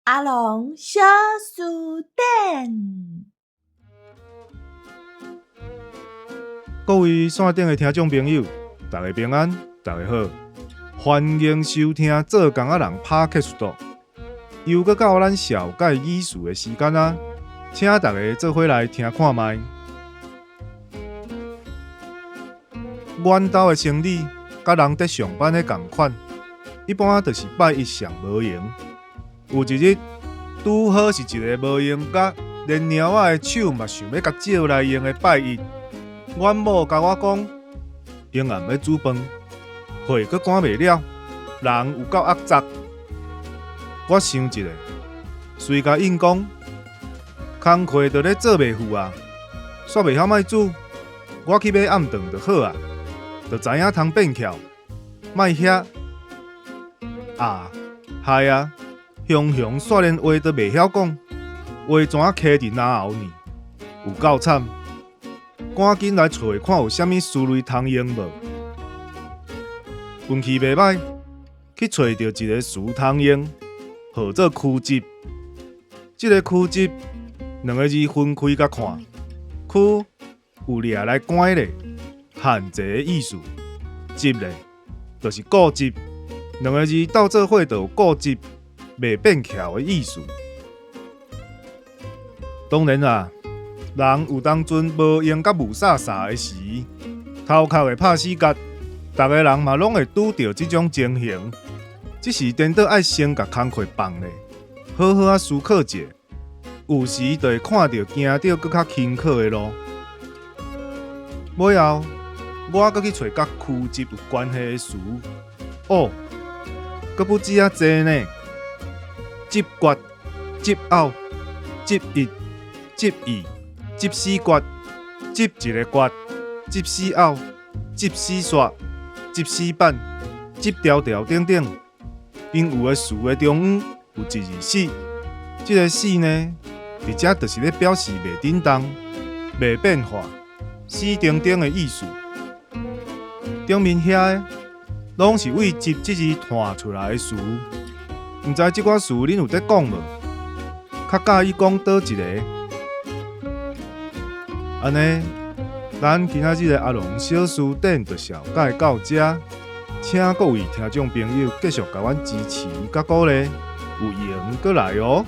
阿龙小书店，各位线顶的听众朋友，大家平安，大家好，欢迎收听做工仔人 Podcast 岛，又搁到咱小解语序的时间啊，请大家做伙来听看卖。阮兜的生理，甲人伫上班的同款，一般就是拜一上无闲。有一日，拄好是一个无闲甲连猫仔的手嘛想要甲借来用的拜一。阮某甲我讲，阴暗要煮饭，火阁关袂了，人有够恶杂。我想一下，随甲应讲，工课就咧做袂赴啊，煞袂晓卖煮，我去买暗顿就好啊，就知影通变巧，卖遐啊，害啊！雄雄煞连话都袂晓讲，话怎啊卡伫哪后呢？有够惨！赶紧来找看有啥物思维通用无？运气袂歹，去找到一个词通用，号做曲集。这个曲集两个字分开甲看，曲有掠来关咧，限制的意思；集咧，就是固执。两个字斗做伙就有固执。袂变巧的意思。当然啦，人有当阵无闲甲无啥啥的时，头壳会拍死角，逐个人嘛拢会拄到这种情形。只是颠倒爱先甲工课放咧，好好思考者，有时就会看到行到搁较轻巧的路。尾后，我搁去找甲曲集有关系的词，哦，搁不止啊济呢。接决、接拗、接一、接二、接四决、接一个决、接四拗、接四煞、接四板、接条条等等。因有的词的中央有一字死，这个死呢，伫遮就是咧表示袂振动、袂变化、死定定的意思。顶面遐的，拢是为接这字弹出来的词。毋知即款词恁有在讲无？较介意讲倒一个？安尼，咱今仔日的阿龙小书店就小解到这，请各位听众朋友继续甲阮支持甲鼓励，有闲过来哦。